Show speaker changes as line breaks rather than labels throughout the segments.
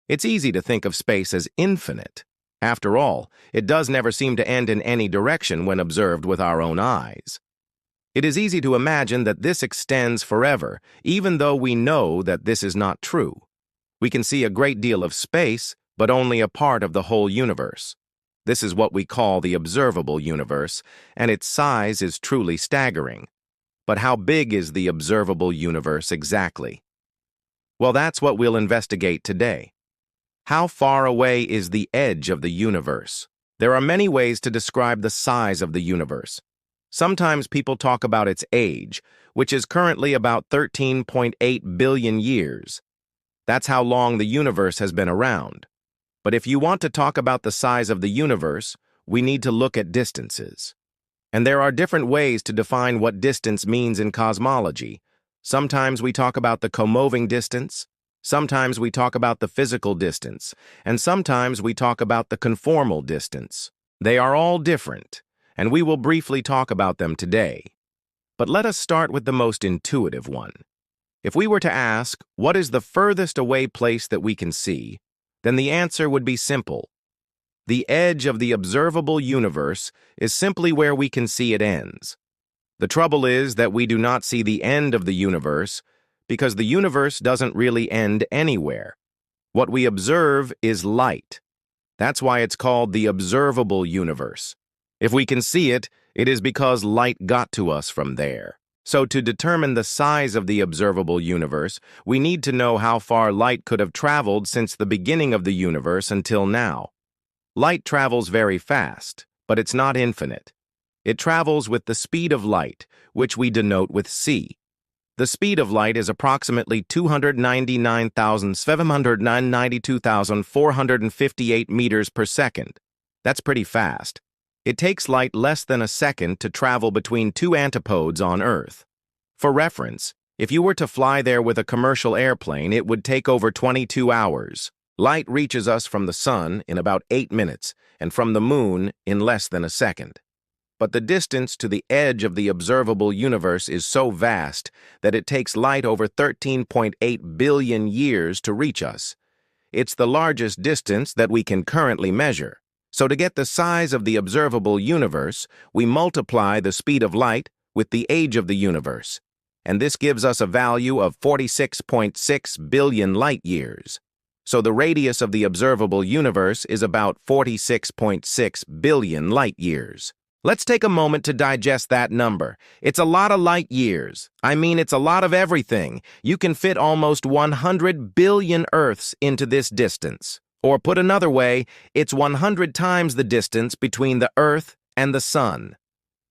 It's easy to think of space as infinite. After all, it does never seem to end in any direction when observed with our own eyes. It is easy to imagine that this extends forever, even though we know that this is not true. We can see a great deal of space, but only a part of the whole universe. This is what we call the observable universe, and its size is truly staggering. But how big is the observable universe exactly? Well, that's what we'll investigate today. How far away is the edge of the universe? There are many ways to describe the size of the universe. Sometimes people talk about its age, which is currently about 13.8 billion years. That's how long the universe has been around. But if you want to talk about the size of the universe, we need to look at distances. And there are different ways to define what distance means in cosmology. Sometimes we talk about the Comoving Distance, sometimes we talk about the physical distance, and sometimes we talk about the Conformal Distance. They are all different, and we will briefly talk about them today. But let us start with the most intuitive one. If we were to ask, what is the furthest away place that we can see, then the answer would be simple. The edge of the observable universe is simply where we can see it ends. The trouble is that we do not see the end of the universe because the universe doesn't really end anywhere. What we observe is light. That's why it's called the observable universe. If we can see it, it is because light got to us from there. So to determine the size of the observable universe, we need to know how far light could have traveled since the beginning of the universe until now. Light travels very fast, but it's not infinite. It travels with the speed of light, which we denote with c. The speed of light is approximately 299,792,458 meters per second. That's pretty fast. It takes light less than a second to travel between two antipodes on Earth. For reference, if you were to fly there with a commercial airplane, it would take over 22 hours. Light reaches us from the sun in about 8 minutes, and from the moon in less than a second. But the distance to the edge of the observable universe is so vast that it takes light over 13.8 billion years to reach us. It's the largest distance that we can currently measure. So to get the size of the observable universe, we multiply the speed of light with the age of the universe, and this gives us a value of 46.6 billion light years. So the radius of the observable universe is about 46.6 billion light years. Let's take a moment to digest that number. It's a lot of light years. I mean, it's a lot of everything. You can fit almost 100 billion Earths into this distance. Or put another way, it's 100 times the distance between the Earth and the Sun.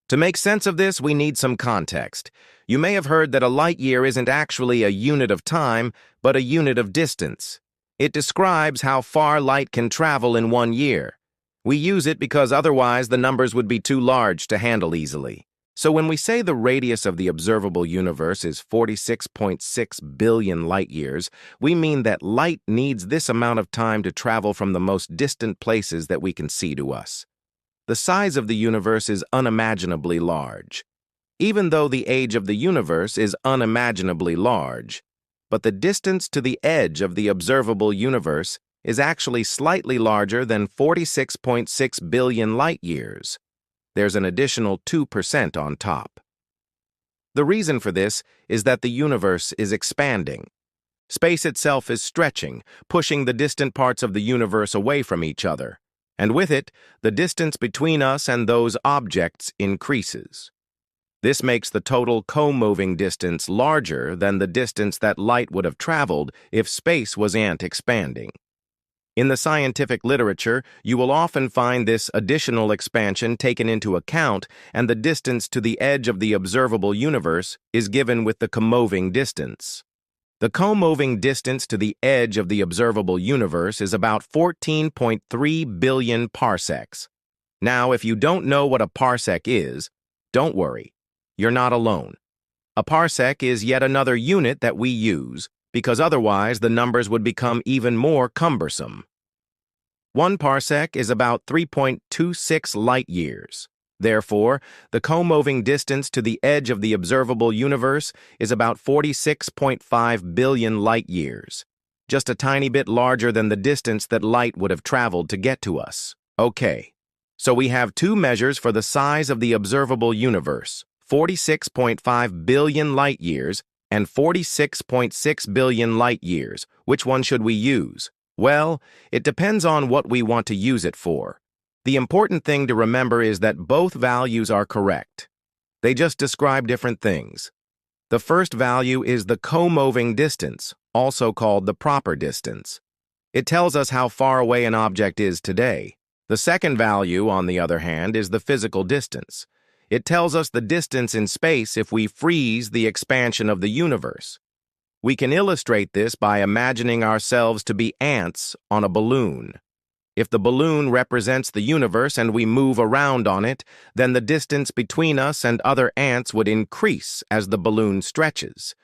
To make sense of this, we need some context. You may have heard that a light year isn't actually a unit of time, but a unit of distance. It describes how far light can travel in 1 year. We use it because otherwise the numbers would be too large to handle easily. So when we say the radius of the observable universe is 46.6 billion light years, we mean that light needs this amount of time to travel from the most distant places that we can see to us. The size of the universe is unimaginably large. Even though the age of the universe is unimaginably large, but the distance to the edge of the observable universe is actually slightly larger than 46.6 billion light years. There's an additional 2% on top. The reason for this is that the universe is expanding. Space itself is stretching, pushing the distant parts of the universe away from each other, and with it, the distance between us and those objects increases. This makes the total co-moving distance larger than the distance that light would have traveled if space wasn't expanding. In the scientific literature, you will often find this additional expansion taken into account, and the distance to the edge of the observable universe is given with the Comoving Distance. The Comoving Distance to the edge of the observable universe is about 14.3 billion parsecs. Now, if you don't know what a parsec is, don't worry. You're not alone. A parsec is yet another unit that we use, because otherwise the numbers would become even more cumbersome. 1 parsec is about 3.26 light years. Therefore, the co-moving distance to the edge of the observable universe is about 46.5 billion light years. just a tiny bit larger than the distance that light would have traveled to get to us. Okay, so we have two measures for the size of the observable universe, 46.5 billion light-years and 46.6 billion light-years. Which one should we use? Well, it depends on what we want to use it for. The important thing to remember is that both values are correct. They just describe different things. The first value is the comoving distance, also called the proper distance. It tells us how far away an object is today. The second value, on the other hand, is the physical distance. It tells us the distance in space if we freeze the expansion of the universe. We can illustrate this by imagining ourselves to be ants on a balloon. If the balloon represents the universe and we move around on it, then the distance between us and other ants would increase as the balloon stretches.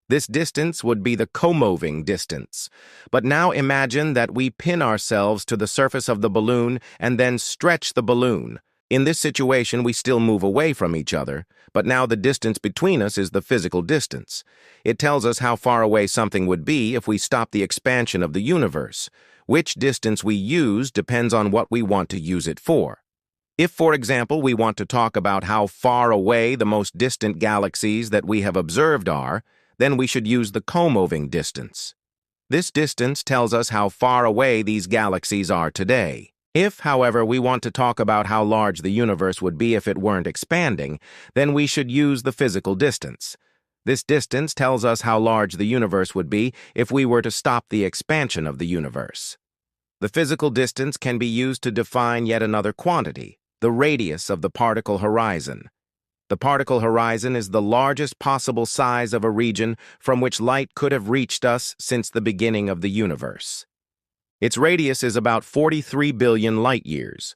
This distance would be the comoving distance. But now imagine that we pin ourselves to the surface of the balloon and then stretch the balloon. In this situation, we still move away from each other, but now the distance between us is the physical distance. It tells us how far away something would be if we stop the expansion of the universe. Which distance we use depends on what we want to use it for. If, for example, we want to talk about how far away the most distant galaxies that we have observed are, then we should use the comoving distance. This distance tells us how far away these galaxies are today. If, however, we want to talk about how large the universe would be if it weren't expanding, then we should use the physical distance. This distance tells us how large the universe would be if we were to stop the expansion of the universe. The physical distance can be used to define yet another quantity, the radius of the particle horizon. The particle horizon is the largest possible size of a region from which light could have reached us since the beginning of the universe. Its radius is about 43 billion light-years.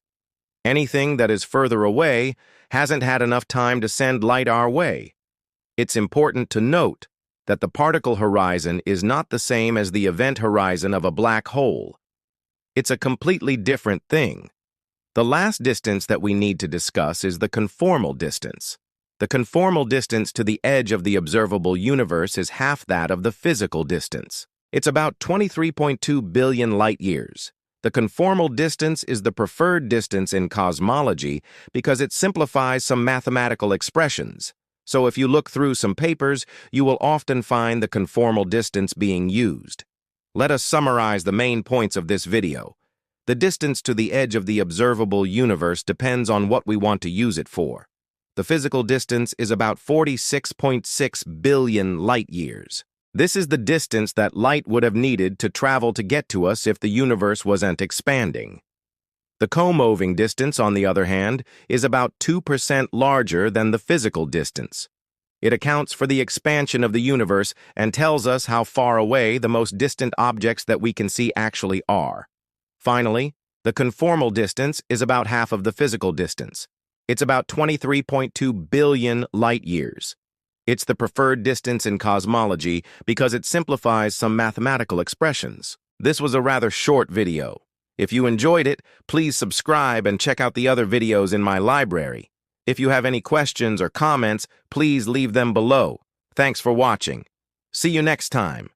Anything that is further away hasn't had enough time to send light our way. It's important to note that the particle horizon is not the same as the event horizon of a black hole. It's a completely different thing. The last distance that we need to discuss is the conformal distance. The conformal distance to the edge of the observable universe is half that of the physical distance. It's about 23.2 billion light-years. The conformal distance is the preferred distance in cosmology because it simplifies some mathematical expressions. So if you look through some papers, you will often find the conformal distance being used. Let us summarize the main points of this video. The distance to the edge of the observable universe depends on what we want to use it for. The physical distance is about 46.6 billion light-years. This is the distance that light would have needed to travel to get to us if the universe wasn't expanding. The comoving distance, on the other hand, is about 2% larger than the physical distance. It accounts for the expansion of the universe and tells us how far away the most distant objects that we can see actually are. Finally, the conformal distance is about half of the physical distance. It's about 23.2 billion light-years. It's the preferred distance in cosmology because it simplifies some mathematical expressions. This was a rather short video. If you enjoyed it, please subscribe and check out the other videos in my library. If you have any questions or comments, please leave them below. Thanks for watching. See you next time.